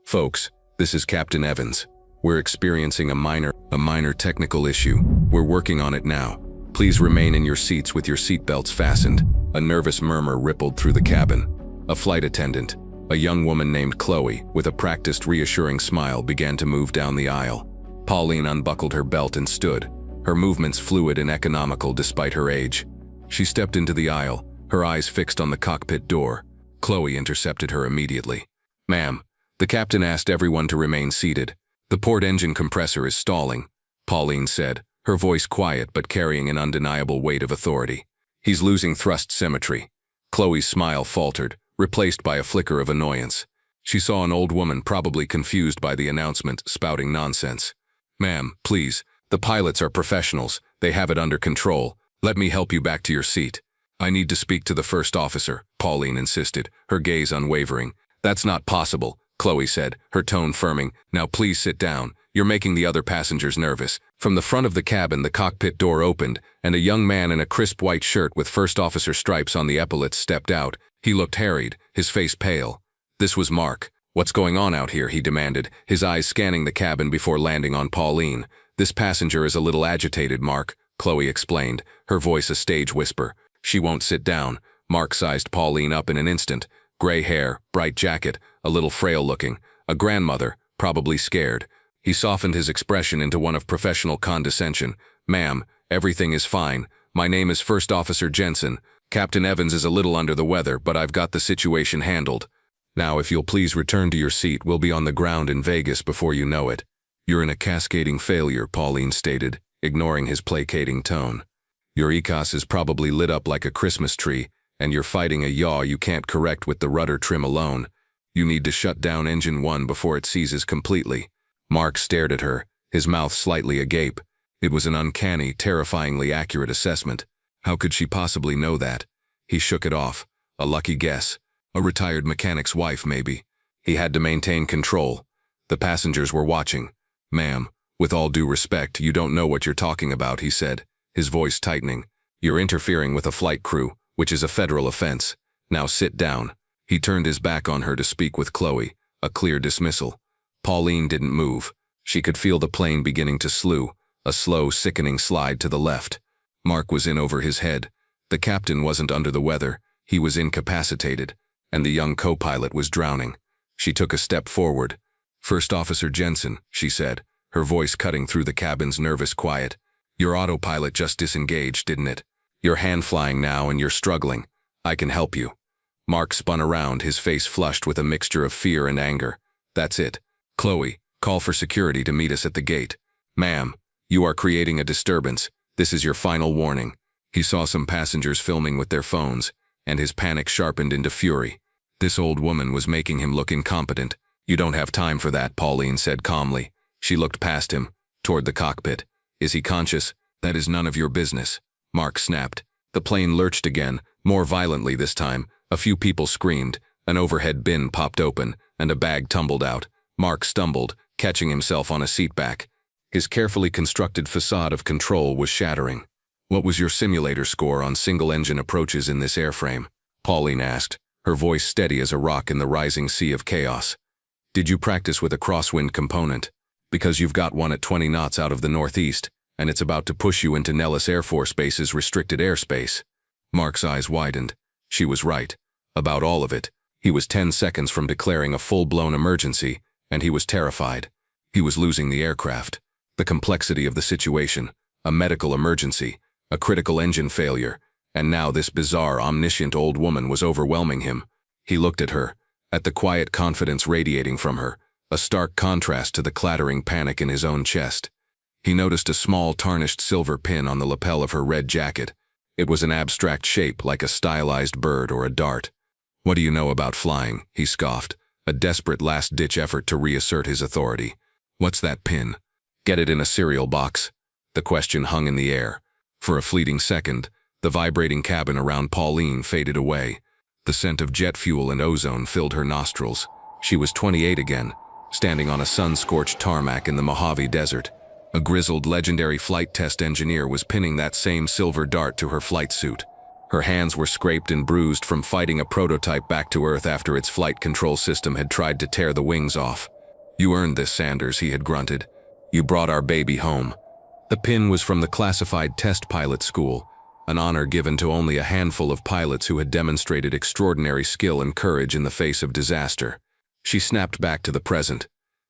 Folks, this is Captain Evans. We're experiencing a minor technical issue. We're working on it now. Please remain in your seats with your seatbelts fastened. A nervous murmur rippled through the cabin. A flight attendant, a young woman named Chloe, with a practiced reassuring smile, began to move down the aisle. Pauline unbuckled her belt and stood, her movements fluid and economical despite her age. She stepped into the aisle, her eyes fixed on the cockpit door. Chloe intercepted her immediately. "Ma'am, the captain asked everyone to remain seated. The port engine compressor is stalling," Pauline said, her voice quiet but carrying an undeniable weight of authority. "He's losing thrust symmetry." Chloe's smile faltered, replaced by a flicker of annoyance. She saw an old woman, probably confused by the announcement, spouting nonsense. "Ma'am, please, the pilots are professionals. They have it under control. Let me help you back to your seat." "I need to speak to the first officer," Pauline insisted, her gaze unwavering. "That's not possible," Chloe said, her tone firming. "Now please sit down. You're making the other passengers nervous." From the front of the cabin, the cockpit door opened, and a young man in a crisp white shirt with first officer stripes on the epaulets stepped out. He looked harried, his face pale. This was Mark. "What's going on out here?" he demanded, his eyes scanning the cabin before landing on Pauline. "This passenger is a little agitated, Mark," Chloe explained, her voice a stage whisper. "She won't sit down." Mark sized Pauline up in an instant. Gray hair, bright jacket, a little frail-looking. A grandmother, probably scared. He softened his expression into one of professional condescension. "Ma'am, everything is fine. My name is First Officer Jensen. Captain Evans is a little under the weather, but I've got the situation handled. Now, if you'll please return to your seat, we'll be on the ground in Vegas before you know it." "You're in a cascading failure," Pauline stated, ignoring his placating tone. "Your ECAS is probably lit up like a Christmas tree, and you're fighting a yaw you can't correct with the rudder trim alone. You need to shut down engine 1 before it seizes completely." Mark stared at her, his mouth slightly agape. It was an uncanny, terrifyingly accurate assessment. How could she possibly know that? He shook it off. A lucky guess. A retired mechanic's wife, maybe. He had to maintain control. The passengers were watching. "Ma'am, with all due respect, you don't know what you're talking about," he said, his voice tightening. "You're interfering with a flight crew, which is a federal offense. Now sit down." He turned his back on her to speak with Chloe, a clear dismissal. Pauline didn't move. She could feel the plane beginning to slew, a slow, sickening slide to the left. Mark was in over his head. The captain wasn't under the weather. He was incapacitated, and the young co-pilot was drowning. She took a step forward. "First Officer Jensen," she said, her voice cutting through the cabin's nervous quiet. "Your autopilot just disengaged, didn't it? You're hand-flying now and you're struggling. I can help you." Mark spun around, his face flushed with a mixture of fear and anger. "That's it. Chloe, call for security to meet us at the gate." "Ma'am, you are creating a disturbance. This is your final warning." He saw some passengers filming with their phones, and his panic sharpened into fury. This old woman was making him look incompetent. "You don't have time for that," Pauline said calmly. She looked past him, toward the cockpit. "Is he conscious?" "That is none of your business," Mark snapped. The plane lurched again, more violently this time. A few people screamed, an overhead bin popped open, and a bag tumbled out. Mark stumbled, catching himself on a seatback. His carefully constructed facade of control was shattering. "What was your simulator score on single-engine approaches in this airframe?" Pauline asked, her voice steady as a rock in the rising sea of chaos. "Did you practice with a crosswind component? Because you've got one at 20 knots out of the northeast, and it's about to push you into Nellis Air Force Base's restricted airspace." Mark's eyes widened. She was right. About all of it. He was 10 seconds from declaring a full-blown emergency, and he was terrified. He was losing the aircraft. The complexity of the situation, a medical emergency, a critical engine failure, and now this bizarre, omniscient old woman was overwhelming him. He looked at her, at the quiet confidence radiating from her, a stark contrast to the clattering panic in his own chest. He noticed a small tarnished silver pin on the lapel of her red jacket. It was an abstract shape like a stylized bird or a dart. "What do you know about flying?" he scoffed, a desperate last-ditch effort to reassert his authority. "What's that pin?" "Get it in a cereal box." The question hung in the air. For a fleeting second, the vibrating cabin around Pauline faded away. The scent of jet fuel and ozone filled her nostrils. She was 28 again, standing on a sun-scorched tarmac in the Mojave Desert. A grizzled legendary flight test engineer was pinning that same silver dart to her flight suit. Her hands were scraped and bruised from fighting a prototype back to Earth after its flight control system had tried to tear the wings off. "You earned this, Sanders," he had grunted. "You brought our baby home." The pin was from the classified test pilot school, an honor given to only a handful of pilots who had demonstrated extraordinary skill and courage in the face of disaster. She snapped back to the present.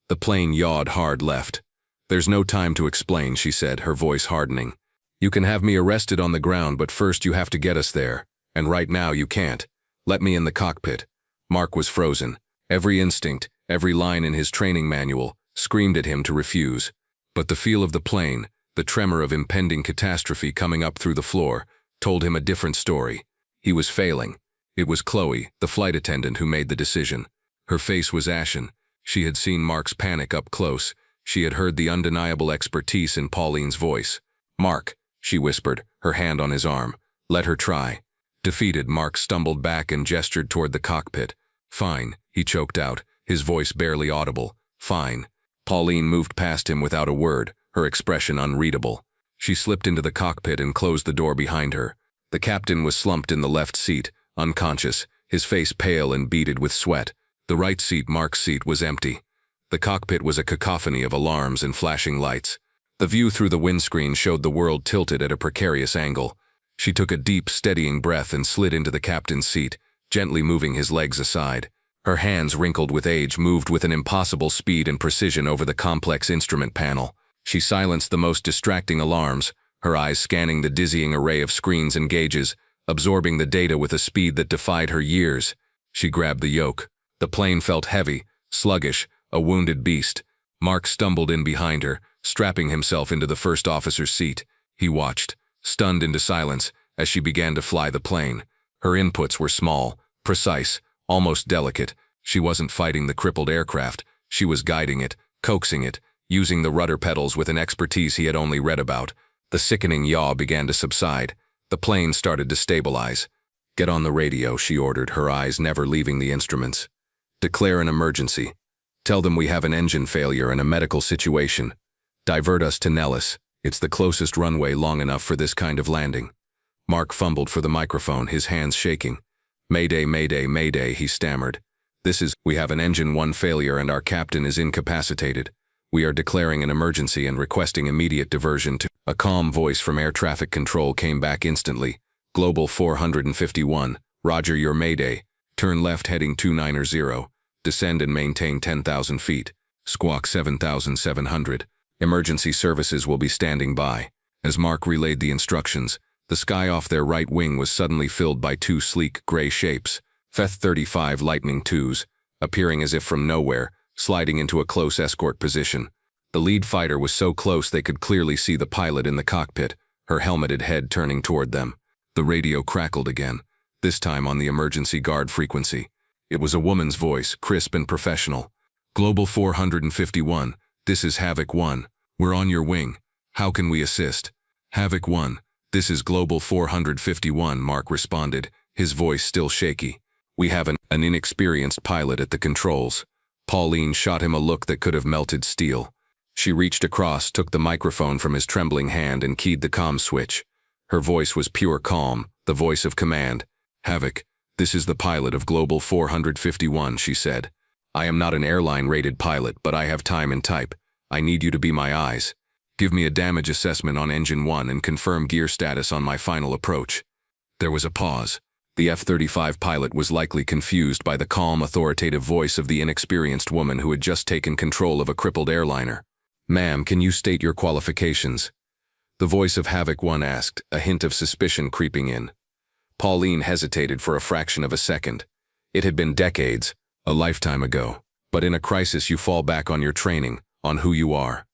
The plane yawed hard left. "There's no time to explain," she said, her voice hardening. "You can have me arrested on the ground, but first you have to get us there. And right now you can't. Let me in the cockpit." Mark was frozen. Every instinct, every line in his training manual, screamed at him to refuse. But the feel of the plane, the tremor of impending catastrophe coming up through the floor, told him a different story. He was failing. It was Chloe, the flight attendant, who made the decision. Her face was ashen. She had seen Mark's panic up close. She had heard the undeniable expertise in Pauline's voice. "Mark," she whispered, her hand on his arm. "Let her try." Defeated, Mark stumbled back and gestured toward the cockpit. "Fine," he choked out, his voice barely audible. "Fine." Pauline moved past him without a word, her expression unreadable. She slipped into the cockpit and closed the door behind her. The captain was slumped in the left seat, unconscious, his face pale and beaded with sweat. The right seat, Mark's seat, was empty. The cockpit was a cacophony of alarms and flashing lights. The view through the windscreen showed the world tilted at a precarious angle. She took a deep, steadying breath and slid into the captain's seat, gently moving his legs aside. Her hands, wrinkled with age, moved with an impossible speed and precision over the complex instrument panel. She silenced the most distracting alarms, her eyes scanning the dizzying array of screens and gauges, absorbing the data with a speed that defied her years. She grabbed the yoke. The plane felt heavy, sluggish, a wounded beast. Mark stumbled in behind her, strapping himself into the first officer's seat. He watched, stunned into silence, as she began to fly the plane. Her inputs were small, precise, almost delicate. She wasn't fighting the crippled aircraft. She was guiding it, coaxing it, using the rudder pedals with an expertise he had only read about. The sickening yaw began to subside. The plane started to stabilize. "Get on the radio," she ordered, her eyes never leaving the instruments. "Declare an emergency. Tell them we have an engine failure and a medical situation. Divert us to Nellis. It's the closest runway long enough for this kind of landing." Mark fumbled for the microphone, his hands shaking. "Mayday, mayday, mayday," he stammered. We have an engine 1 failure and our captain is incapacitated. We are declaring an emergency and requesting immediate diversion to—" A calm voice from air traffic control came back instantly. "Global 451, roger your mayday. Turn left heading 290. Descend and maintain 10,000 feet. Squawk 7,700. Emergency services will be standing by." As Mark relayed the instructions, the sky off their right wing was suddenly filled by 2 sleek, gray shapes, F-35 Lightning IIs, appearing as if from nowhere, sliding into a close escort position. The lead fighter was so close they could clearly see the pilot in the cockpit, her helmeted head turning toward them. The radio crackled again, this time on the emergency guard frequency. It was a woman's voice, crisp and professional. "Global 451, this is Havoc 1. We're on your wing. How can we assist?" "Havoc 1, this is Global 451, Mark responded, his voice still shaky. "We have an inexperienced pilot at the controls." Pauline shot him a look that could have melted steel. She reached across, took the microphone from his trembling hand and keyed the comm switch. Her voice was pure calm, the voice of command. "Havoc, this is the pilot of Global 451, she said. "I am not an airline-rated pilot, but I have time and type. I need you to be my eyes. Give me a damage assessment on Engine 1 and confirm gear status on my final approach." There was a pause. The F-35 pilot was likely confused by the calm, authoritative voice of the inexperienced woman who had just taken control of a crippled airliner. "Ma'am, can you state your qualifications?" The voice of Havoc 1 asked, a hint of suspicion creeping in. Pauline hesitated for a fraction of a second. It had been decades, a lifetime ago. But in a crisis you fall back on your training, on who you are.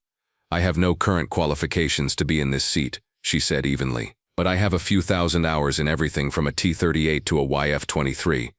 "I have no current qualifications to be in this seat," she said evenly. "But I have a few thousand hours in everything from a T-38 to a YF-23.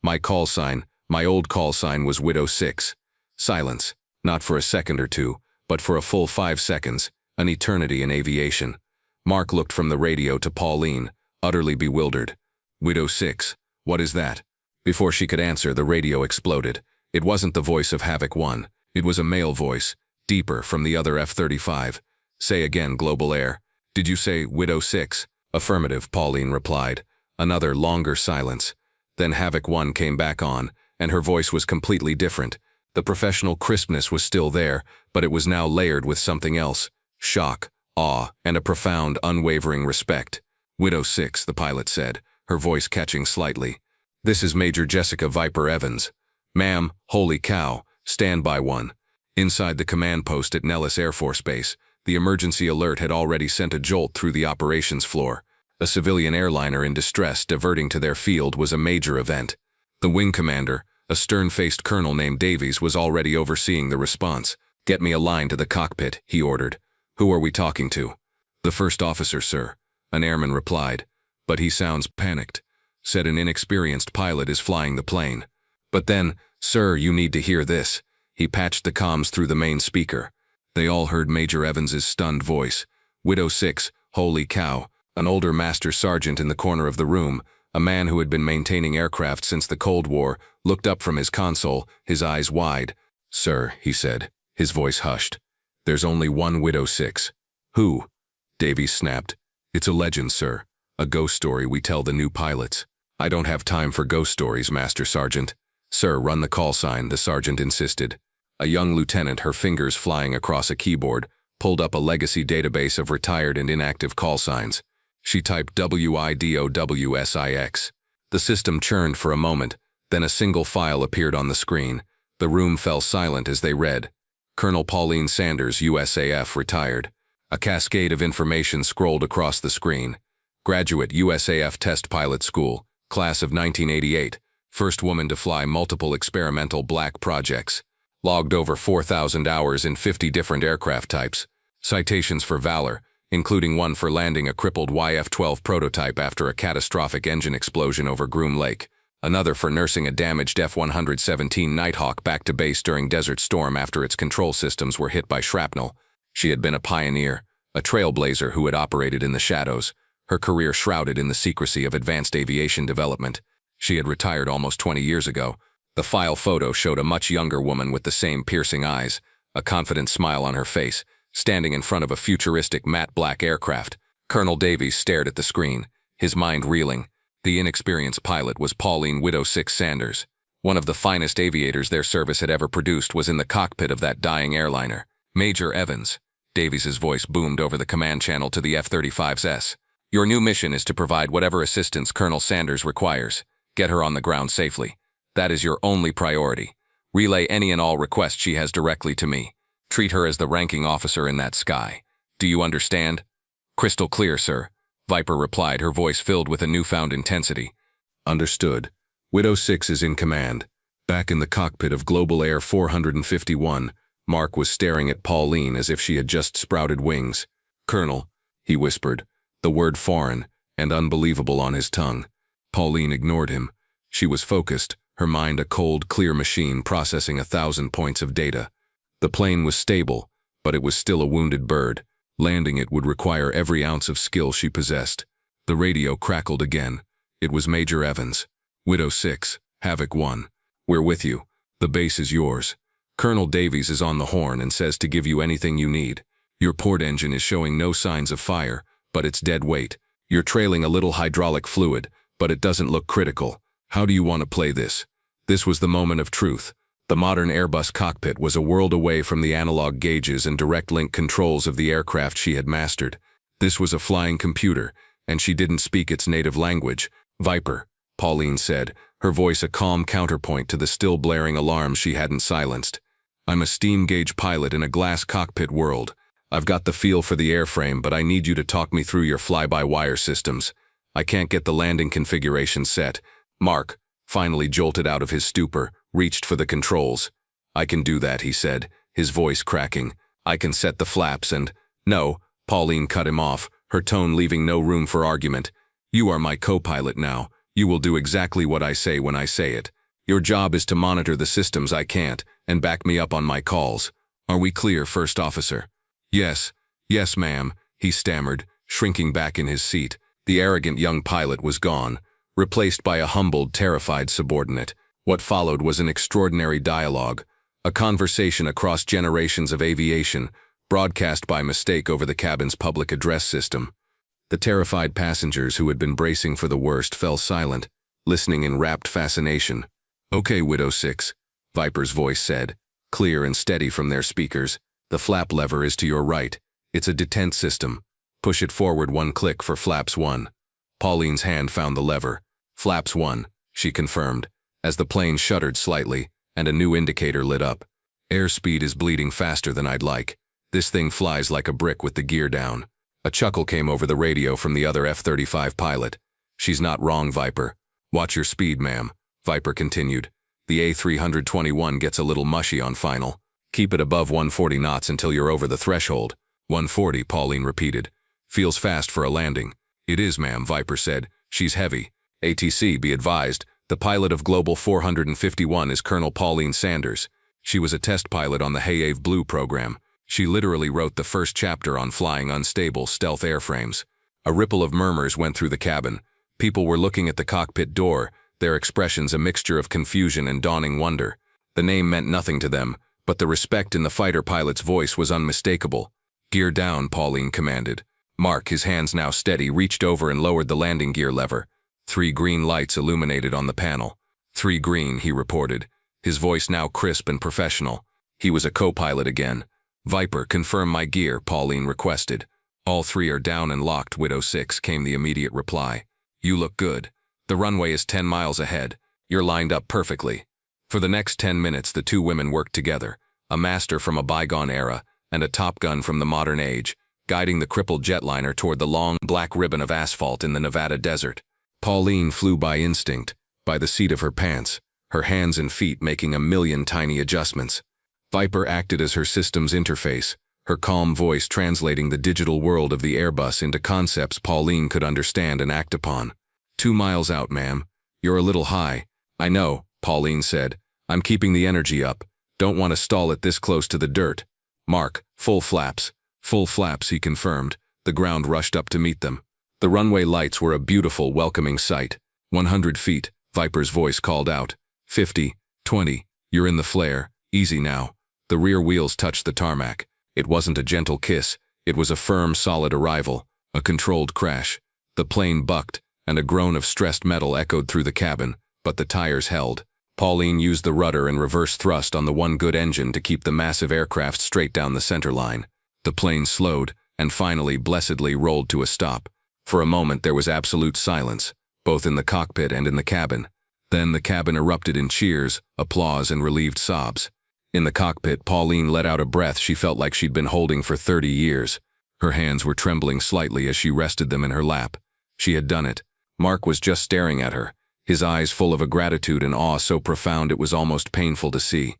My old call sign was Widow 6. Silence, not for a second or two, but for a full 5 seconds, an eternity in aviation. Mark looked from the radio to Pauline, utterly bewildered. "Widow 6, what is that?" Before she could answer, the radio exploded. It wasn't the voice of Havoc 1. It was a male voice, deeper, from the other F-35. "Say again, Global Air. Did you say Widow 6? "Affirmative," Pauline replied. Another longer silence. Then Havoc 1 came back on, and her voice was completely different. The professional crispness was still there, but it was now layered with something else: shock, awe, and a profound, unwavering respect. "Widow 6, the pilot said, her voice catching slightly. "This is Major Jessica Viper Evans. Ma'am, holy cow, stand by one." Inside the command post at Nellis Air Force Base, the emergency alert had already sent a jolt through the operations floor. A civilian airliner in distress diverting to their field was a major event. The wing commander, a stern-faced colonel named Davies, was already overseeing the response. "Get me a line to the cockpit," he ordered. "Who are we talking to?" "The first officer, sir," an airman replied. "But he sounds panicked. Said an inexperienced pilot is flying the plane." "But then, sir, you need to hear this." He patched the comms through the main speaker. They all heard Major Evans's stunned voice. "Widow 6, holy cow." An older master sergeant in the corner of the room, a man who had been maintaining aircraft since the Cold War, looked up from his console, his eyes wide. "Sir," he said, his voice hushed. "There's only one Widow 6. "Who?" Davies snapped. "It's a legend, sir. A ghost story we tell the new pilots." "I don't have time for ghost stories, Master Sergeant." "Sir, run the call sign," the sergeant insisted. A young lieutenant, her fingers flying across a keyboard, pulled up a legacy database of retired and inactive call signs. She typed WIDOWSIX. The system churned for a moment, then a single file appeared on the screen. The room fell silent as they read. "Colonel Pauline Sanders, USAF, retired." A cascade of information scrolled across the screen. "Graduate, USAF Test Pilot School, class of 1988. First woman to fly multiple experimental black projects. Logged over 4,000 hours in 50 different aircraft types. Citations for valor, including one for landing a crippled YF-12 prototype after a catastrophic engine explosion over Groom Lake. Another for nursing a damaged F-117 Nighthawk back to base during Desert Storm after its control systems were hit by shrapnel. She had been a pioneer, a trailblazer who had operated in the shadows, her career shrouded in the secrecy of advanced aviation development. She had retired almost 20 years ago. The file photo showed a much younger woman with the same piercing eyes, a confident smile on her face, standing in front of a futuristic matte black aircraft. Colonel Davies stared at the screen, his mind reeling. The inexperienced pilot was Pauline Widow 6 Sanders. One of the finest aviators their service had ever produced was in the cockpit of that dying airliner. "Major Evans," Davies's voice boomed over the command channel to the F-35's. "Your new mission is to provide whatever assistance Colonel Sanders requires. Get her on the ground safely. That is your only priority. Relay any and all requests she has directly to me. Treat her as the ranking officer in that sky. Do you understand?" "Crystal clear, sir," Viper replied, her voice filled with a newfound intensity. "Understood. Widow 6 is in command." Back in the cockpit of Global Air 451, Mark was staring at Pauline as if she had just sprouted wings. "Colonel," he whispered, the word foreign and unbelievable on his tongue. Pauline ignored him. She was focused, her mind a cold, clear machine processing 1,000 points of data. The plane was stable, but it was still a wounded bird. Landing it would require every ounce of skill she possessed. The radio crackled again. It was Major Evans. "Widow 6, Havoc 1. We're with you. The base is yours. Colonel Davies is on the horn and says to give you anything you need. Your port engine is showing no signs of fire, but it's dead weight. You're trailing a little hydraulic fluid, but it doesn't look critical. How do you want to play this?" This was the moment of truth. The modern Airbus cockpit was a world away from the analog gauges and direct link controls of the aircraft she had mastered. This was a flying computer, and she didn't speak its native language. "Viper," Pauline said, her voice a calm counterpoint to the still blaring alarms she hadn't silenced. "I'm a steam gauge pilot in a glass cockpit world. I've got the feel for the airframe, but I need you to talk me through your fly-by-wire systems. I can't get the landing configuration set." Mark, finally jolted out of his stupor, reached for the controls. "I can do that," he said, his voice cracking. "I can set the flaps and—" "No," Pauline cut him off, her tone leaving no room for argument. "You are my co-pilot now. You will do exactly what I say when I say it. Your job is to monitor the systems I can't, and back me up on my calls. Are we clear, First Officer?" Yes, ma'am," he stammered, shrinking back in his seat. The arrogant young pilot was gone, replaced by a humbled, terrified subordinate. What followed was an extraordinary dialogue, a conversation across generations of aviation, broadcast by mistake over the cabin's public address system. The terrified passengers who had been bracing for the worst fell silent, listening in rapt fascination. "Okay, Widow 6, Viper's voice said. clear and steady from their speakers. The flap lever is to your right. It's a detent system. Push it forward 1 click for flaps 1. Pauline's hand found the lever. Flaps 1, she confirmed, as the plane shuddered slightly and a new indicator lit up. Airspeed is bleeding faster than I'd like. This thing flies like a brick with the gear down. A chuckle came over the radio from the other F-35 pilot. She's not wrong, Viper. Watch your speed, ma'am, Viper continued. The A321 gets a little mushy on final. Keep it above 140 knots until you're over the threshold. 140, Pauline repeated. Feels fast for a landing. It is, ma'am, Viper said. She's heavy. ATC, be advised, the pilot of Global 451 is Colonel Pauline Sanders. She was a test pilot on the Hayave Blue program. She literally wrote the first chapter on flying unstable stealth airframes. A ripple of murmurs went through the cabin. People were looking at the cockpit door, their expressions a mixture of confusion and dawning wonder. The name meant nothing to them, but the respect in the fighter pilot's voice was unmistakable. Gear down, Pauline commanded. Mark, his hands now steady, reached over and lowered the landing gear lever. 3 green lights illuminated on the panel. 3 green, he reported, his voice now crisp and professional. He was a co-pilot again. Viper, confirm my gear, Pauline requested. All 3 are down and locked, Widow 6, came the immediate reply. You look good. The runway is 10 miles ahead. You're lined up perfectly. For the next 10 minutes, the 2 women worked together, a master from a bygone era and a Top Gun from the modern age, guiding the crippled jetliner toward the long, black ribbon of asphalt in the Nevada desert. Pauline flew by instinct, by the seat of her pants, her hands and feet making a million tiny adjustments. Viper acted as her system's interface, her calm voice translating the digital world of the Airbus into concepts Pauline could understand and act upon. 2 miles out, ma'am. You're a little high. I know, Pauline said. I'm keeping the energy up. Don't want to stall it this close to the dirt. Mark, full flaps. Full flaps, he confirmed. The ground rushed up to meet them. The runway lights were a beautiful, welcoming sight. 100 feet, Viper's voice called out. 50, 20, you're in the flare. Easy now. The rear wheels touched the tarmac. It wasn't a gentle kiss. It was a firm, solid arrival, a controlled crash. The plane bucked, and a groan of stressed metal echoed through the cabin, but the tires held. Pauline used the rudder and reverse thrust on the one good engine to keep the massive aircraft straight down the center line. The plane slowed, and finally, blessedly, rolled to a stop. For a moment there was absolute silence, both in the cockpit and in the cabin. Then the cabin erupted in cheers, applause, and relieved sobs. In the cockpit, Pauline let out a breath she felt like she'd been holding for 30 years. Her hands were trembling slightly as she rested them in her lap. She had done it. Mark was just staring at her, his eyes full of a gratitude and awe so profound it was almost painful to see.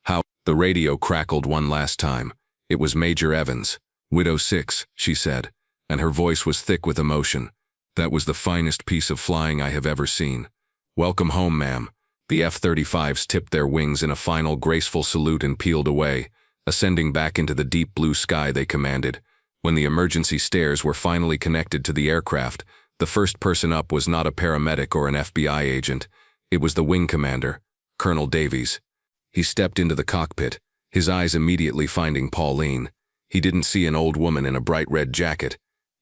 How? The radio crackled one last time. It was Major Evans. Widow 6, she said, and her voice was thick with emotion. That was the finest piece of flying I have ever seen. Welcome home, ma'am. The F-35s tipped their wings in a final graceful salute and peeled away, ascending back into the deep blue sky they commanded. When the emergency stairs were finally connected to the aircraft, the first person up was not a paramedic or an FBI agent. It was the wing commander, Colonel Davies. He stepped into the cockpit, his eyes immediately finding Pauline. He didn't see an old woman in a bright red jacket.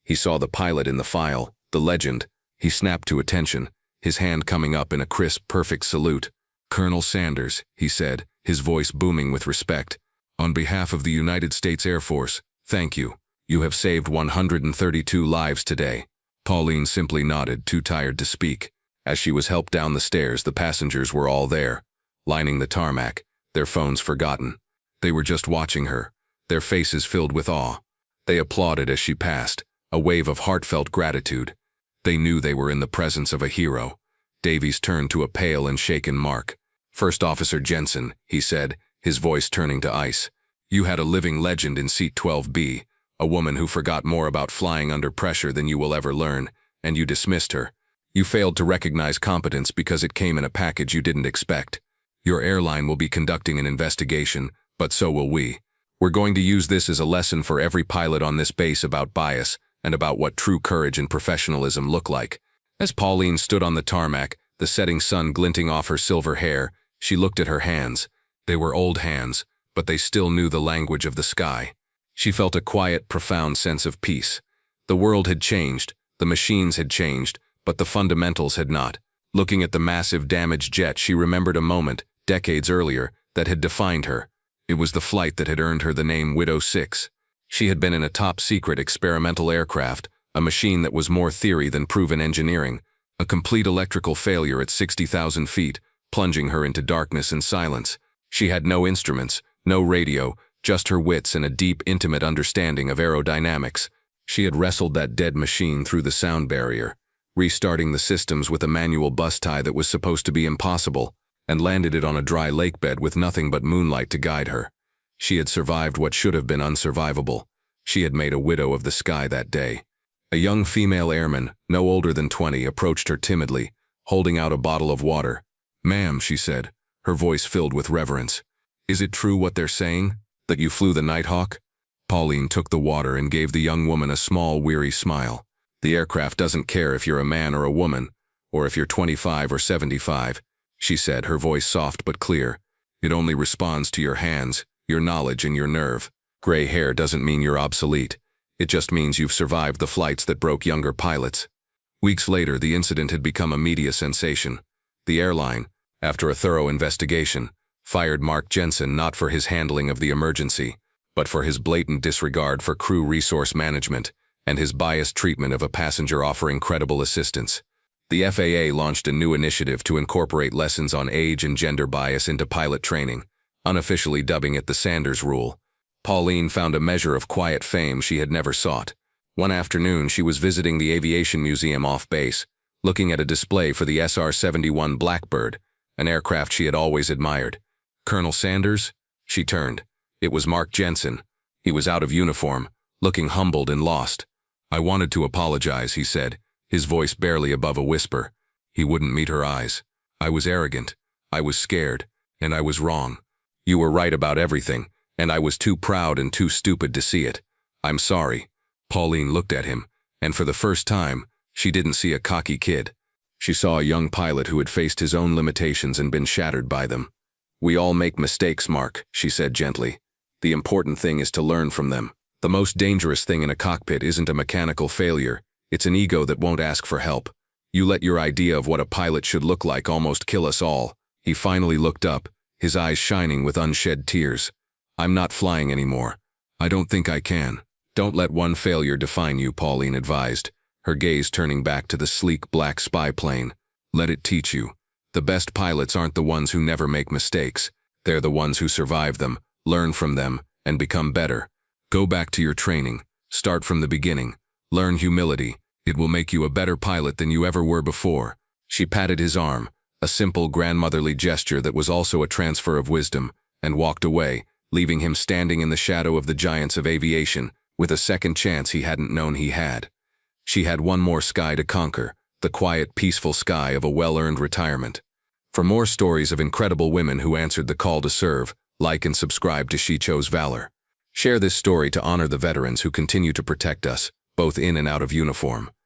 He saw the pilot in the file, the legend. He snapped to attention, his hand coming up in a crisp, perfect salute. Colonel Sanders, he said, his voice booming with respect. On behalf of the United States Air Force, thank you. You have saved 132 lives today. Pauline simply nodded, too tired to speak. As she was helped down the stairs, the passengers were all there, lining the tarmac, their phones forgotten. They were just watching her, their faces filled with awe. They applauded as she passed, a wave of heartfelt gratitude. They knew they were in the presence of a hero. Davies turned to a pale and shaken Mark. First Officer Jensen, he said, his voice turning to ice. You had a living legend in seat 12B, a woman who forgot more about flying under pressure than you will ever learn, and you dismissed her. You failed to recognize competence because it came in a package you didn't expect. Your airline will be conducting an investigation, but so will we. We're going to use this as a lesson for every pilot on this base about bias and about what true courage and professionalism look like. As Pauline stood on the tarmac, the setting sun glinting off her silver hair, she looked at her hands. They were old hands, but they still knew the language of the sky. She felt a quiet, profound sense of peace. The world had changed, the machines had changed, but the fundamentals had not. Looking at the massive damaged jet, she remembered a moment, decades earlier, that had defined her. It was the flight that had earned her the name Widow 6. She had been in a top-secret experimental aircraft, a machine that was more theory than proven engineering, a complete electrical failure at 60,000 feet, plunging her into darkness and silence. She had no instruments, no radio, just her wits and a deep, intimate understanding of aerodynamics. She had wrestled that dead machine through the sound barrier, restarting the systems with a manual bus tie that was supposed to be impossible, and landed it on a dry lake bed with nothing but moonlight to guide her. She had survived what should have been unsurvivable. She had made a widow of the sky that day. A young female airman, no older than 20, approached her timidly, holding out a bottle of water. "Ma'am," she said, her voice filled with reverence. "Is it true what they're saying, that you flew the Nighthawk?" Pauline took the water and gave the young woman a small, weary smile. "The aircraft doesn't care if you're a man or a woman, or if you're 25 or 75, she said, her voice soft but clear. "It only responds to your hands, your knowledge, and your nerve. Gray hair doesn't mean you're obsolete. It just means you've survived the flights that broke younger pilots." Weeks later, the incident had become a media sensation. The airline, after a thorough investigation, fired Mark Jensen not for his handling of the emergency, but for his blatant disregard for crew resource management and his biased treatment of a passenger offering credible assistance. The FAA launched a new initiative to incorporate lessons on age and gender bias into pilot training, unofficially dubbing it the Sanders Rule. Pauline found a measure of quiet fame she had never sought. One afternoon, she was visiting the Aviation Museum off base, looking at a display for the SR-71 Blackbird, an aircraft she had always admired. "Colonel Sanders?" She turned. It was Mark Jensen. He was out of uniform, looking humbled and lost. "I wanted to apologize," he said, his voice barely above a whisper. He wouldn't meet her eyes. "I was arrogant. I was scared. And I was wrong. You were right about everything, and I was too proud and too stupid to see it. I'm sorry." Pauline looked at him, and for the first time, she didn't see a cocky kid. She saw a young pilot who had faced his own limitations and been shattered by them. "We all make mistakes, Mark," she said gently. "The important thing is to learn from them. The most dangerous thing in a cockpit isn't a mechanical failure. It's an ego that won't ask for help. You let your idea of what a pilot should look like almost kill us all." He finally looked up, his eyes shining with unshed tears. "I'm not flying anymore. I don't think I can." "Don't let one failure define you," Pauline advised, her gaze turning back to the sleek black spy plane. "Let it teach you. The best pilots aren't the ones who never make mistakes. They're the ones who survive them, learn from them, and become better. Go back to your training. Start from the beginning. Learn humility. It will make you a better pilot than you ever were before." She patted his arm, a simple grandmotherly gesture that was also a transfer of wisdom, and walked away, leaving him standing in the shadow of the giants of aviation, with a second chance he hadn't known he had. She had one more sky to conquer, the quiet, peaceful sky of a well-earned retirement. For more stories of incredible women who answered the call to serve, like and subscribe to She Chose Valor. Share this story to honor the veterans who continue to protect us, both in and out of uniform.